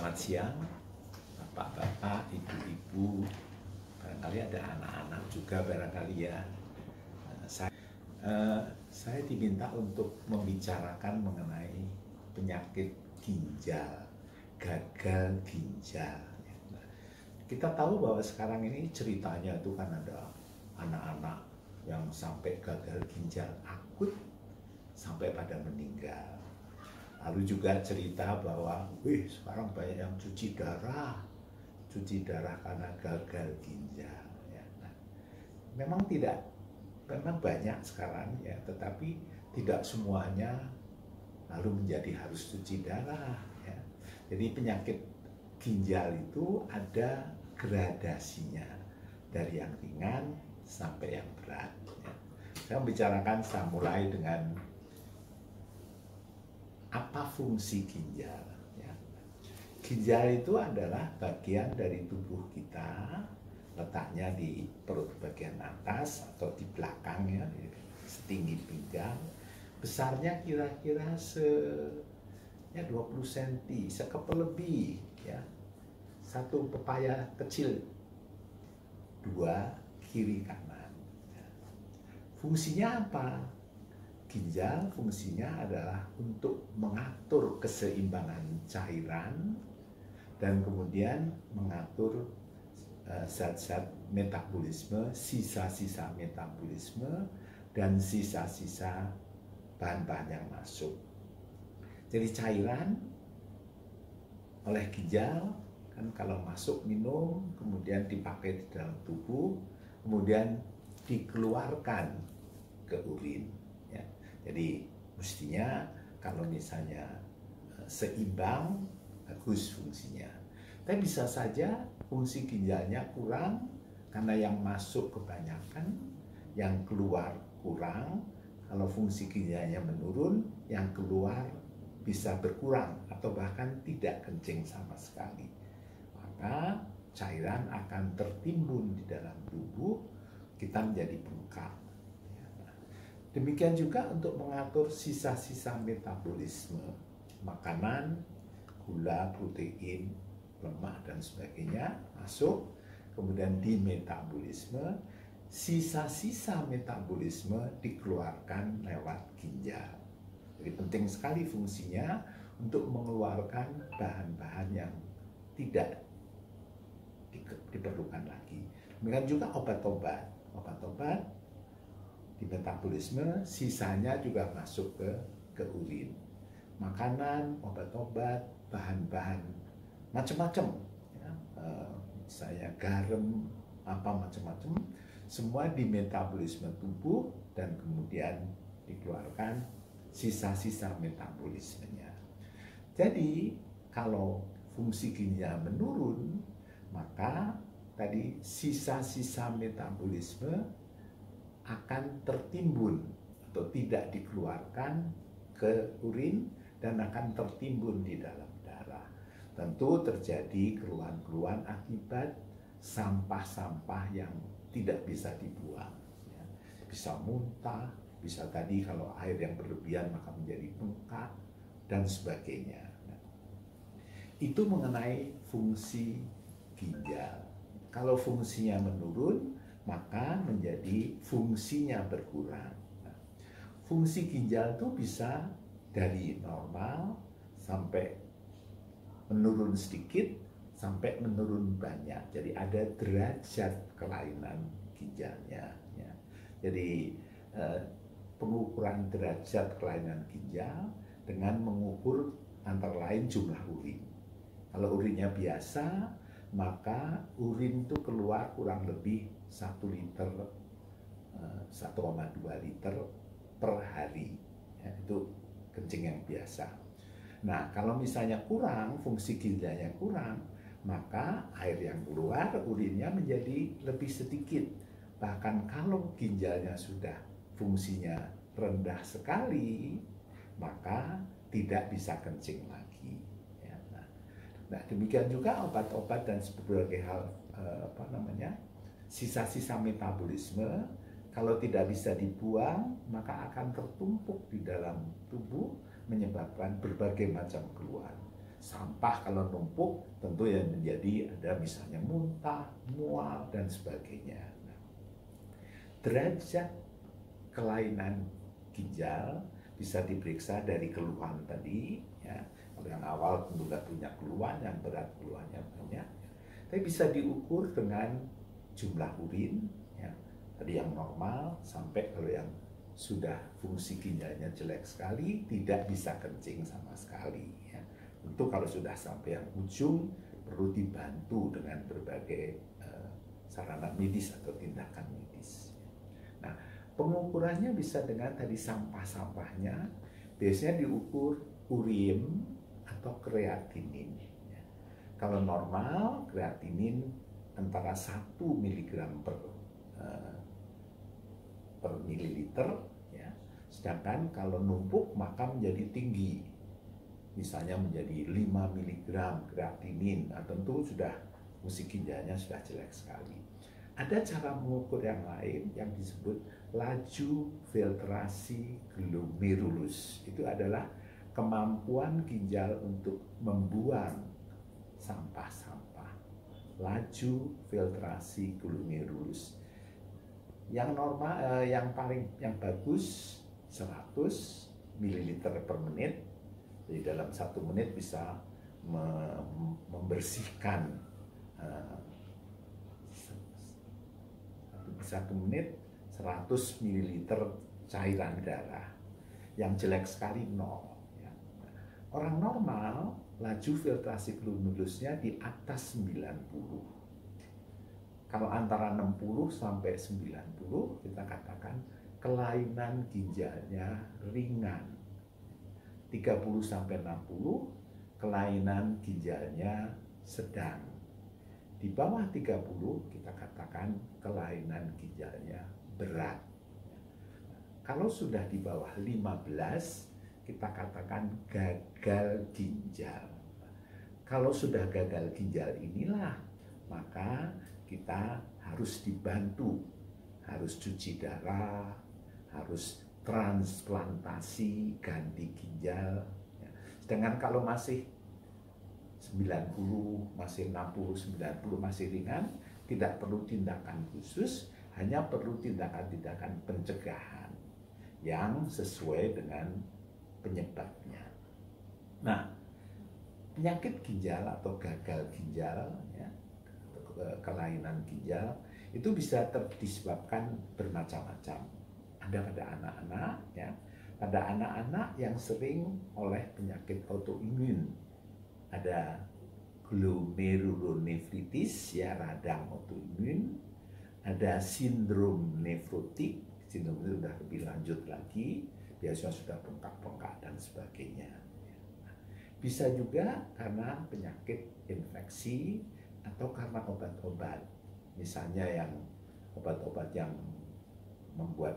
Selamat siang, bapak-bapak, ibu-ibu, barangkali ada anak-anak juga barangkali ya. Saya diminta untuk membicarakan mengenai penyakit ginjal, gagal ginjal. Nah, kita tahu bahwa sekarang ini ceritanya itu kan ada anak-anak yang sampai gagal ginjal akut sampai pada meninggal. Lalu juga cerita bahwa, sekarang banyak yang cuci darah karena gagal ginjal. Ya. Nah, memang banyak sekarang ya, tetapi tidak semuanya lalu menjadi harus cuci darah. Ya. Jadi penyakit ginjal itu ada gradasinya dari yang ringan sampai yang berat. Ya. Saya membicarakan, saya mulai dengan apa fungsi ginjal? Ya. Ginjal itu adalah bagian dari tubuh kita, letaknya di perut bagian atas atau di belakangnya, setinggi pinggang. Besarnya kira-kira 20 cm, sekepel lebih, ya. Satu pepaya kecil, dua kiri kanan. Ya. Fungsinya apa? Ginjal fungsinya adalah untuk mengatur keseimbangan cairan dan kemudian mengatur zat-zat metabolisme, sisa-sisa metabolisme, dan sisa-sisa bahan-bahan yang masuk. Jadi cairan oleh ginjal kan kalau masuk minum, kemudian dipakai di dalam tubuh, kemudian dikeluarkan ke urin. Ya. Jadi mestinya kalau misalnya seimbang, bagus fungsinya. Tapi bisa saja fungsi ginjalnya kurang karena yang masuk kebanyakan, yang keluar kurang. Kalau fungsi ginjalnya menurun, yang keluar bisa berkurang atau bahkan tidak kencing sama sekali. Maka cairan akan tertimbun di dalam tubuh, kita menjadi bengkak. Demikian juga untuk mengatur sisa-sisa metabolisme, makanan, gula, protein, lemak, dan sebagainya masuk, kemudian di metabolisme, sisa-sisa metabolisme dikeluarkan lewat ginjal. Jadi penting sekali fungsinya untuk mengeluarkan bahan-bahan yang tidak diperlukan lagi. Demikian juga obat-obat. Obat-obat di metabolisme, sisanya juga masuk ke urin. Makanan, obat-obat, bahan-bahan macam-macam, ya, misalnya garam, apa macam-macam, semua di metabolisme tubuh dan kemudian dikeluarkan sisa-sisa metabolismenya. Jadi kalau fungsi ginjal menurun, maka tadi sisa-sisa metabolisme akan tertimbun atau tidak dikeluarkan ke urin dan akan tertimbun di dalam darah. Tentu terjadi keluhan-keluhan akibat sampah-sampah yang tidak bisa dibuang. Ya. Bisa muntah, bisa tadi kalau air yang berlebihan maka menjadi bengkak dan sebagainya. Nah, itu mengenai fungsi ginjal. Kalau fungsinya menurun, maka menjadi fungsinya berkurang. Nah, fungsi ginjal itu bisa dari normal sampai menurun sedikit sampai menurun banyak. Jadi ada derajat kelainan ginjalnya. Ya. Jadi pengukuran derajat kelainan ginjal dengan mengukur antara lain jumlah urin. Kalau urinnya biasa, maka urin itu keluar kurang lebih 1 liter, 1,2 liter per hari. Ya, itu kencing yang biasa. Nah, kalau misalnya kurang, fungsi ginjalnya kurang, maka air yang keluar, urinnya menjadi lebih sedikit. Bahkan kalau ginjalnya sudah fungsinya rendah sekali, maka tidak bisa kencing lagi. Ya, nah, demikian juga obat-obat dan berbagai hal sisa-sisa metabolisme, kalau tidak bisa dibuang, maka akan tertumpuk di dalam tubuh, menyebabkan berbagai macam keluhan. Sampah kalau numpuk tentu yang menjadi ada misalnya muntah, mual, dan sebagainya. Nah, derajat kelainan ginjal bisa diperiksa dari keluhan tadi, ya. Kalau yang awal tentu nggak punya keluhan, yang berat keluhannya banyak. Tapi bisa diukur dengan jumlah urin, ya. Tadi yang normal sampai kalau yang sudah fungsi ginjalnya jelek sekali, tidak bisa kencing sama sekali. Ya. Tentu kalau sudah sampai yang ujung perlu dibantu dengan berbagai sarana medis atau tindakan medis. Nah, pengukurannya bisa dengan tadi sampah-sampahnya, biasanya diukur urin atau kreatinin. Ya. Kalau normal, kreatinin antara 1 mg per mililiter, ya. Sedangkan kalau numpuk maka menjadi tinggi, misalnya menjadi 5 mg kreatinin. Nah, tentu sudah fungsi ginjalnya sudah jelek sekali. Ada cara mengukur yang lain yang disebut laju filtrasi glomerulus. Itu adalah kemampuan ginjal untuk membuang sampah-sampah. Laju filtrasi glomerulus. Yang normal, yang bagus 100 ml per menit. Jadi dalam 1 menit bisa membersihkan 1 menit 100 ml cairan darah. Yang jelek sekali 0. Ya. Orang normal laju filtrasi glomerulusnya di atas 90. Kalau antara 60 sampai 90 kita katakan kelainan ginjalnya ringan. 30 sampai 60 kelainan ginjalnya sedang. Di bawah 30 kita katakan kelainan ginjalnya berat. Kalau sudah di bawah 15 kita katakan gagal ginjal. Kalau sudah gagal ginjal inilah maka kita harus dibantu, harus cuci darah, harus transplantasi ganti ginjal. Sedangkan kalau masih 90, masih 60, 90 masih ringan, tidak perlu tindakan khusus, hanya perlu tindakan-tindakan pencegahan yang sesuai dengan penyebabnya. Nah, penyakit ginjal atau gagal ginjal, ya, kelainan ginjal itu bisa disebabkan bermacam-macam. Ada pada anak-anak, ya, pada anak-anak yang sering oleh penyakit autoimun, ada glomerulonefritis, ya, radang autoimun, ada sindrom nefrotik, sindrom itu sudah lebih lanjut lagi, biasanya sudah bengkak-bengkak dan sebagainya. Bisa juga karena penyakit infeksi atau karena obat-obat, misalnya yang obat-obat yang membuat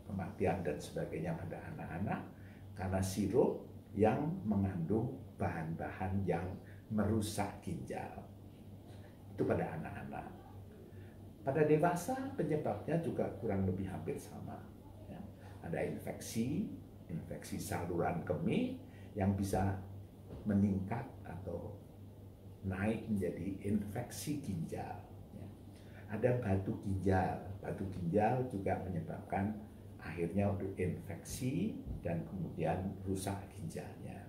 kematian dan sebagainya pada anak-anak karena sirup yang mengandung bahan-bahan yang merusak ginjal. Itu pada anak-anak. Pada dewasa penyebabnya juga kurang lebih hampir sama. Ya. Ada infeksi saluran kemih yang bisa meningkat atau naik menjadi infeksi ginjal. Ya. Ada batu ginjal juga menyebabkan akhirnya untuk infeksi dan kemudian rusak ginjalnya.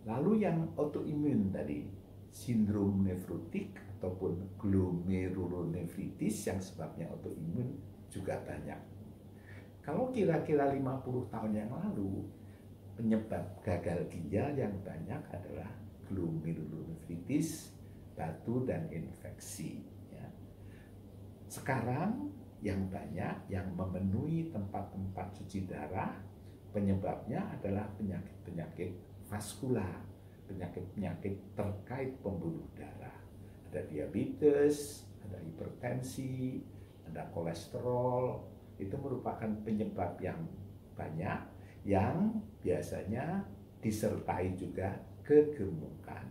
Lalu yang autoimun tadi, sindrom nefrotik ataupun glomerulonefritis yang sebabnya autoimun juga banyak. Kalau kira-kira 50 tahun yang lalu, penyebab gagal ginjal yang banyak adalah glomerulonefritis, batu, dan infeksi. Ya. Sekarang yang banyak yang memenuhi tempat-tempat cuci darah, penyebabnya adalah penyakit-penyakit vaskular, penyakit-penyakit terkait pembuluh darah. Ada diabetes, ada hipertensi, ada kolesterol. Itu merupakan penyebab yang banyak yang biasanya disertai juga kegemukan.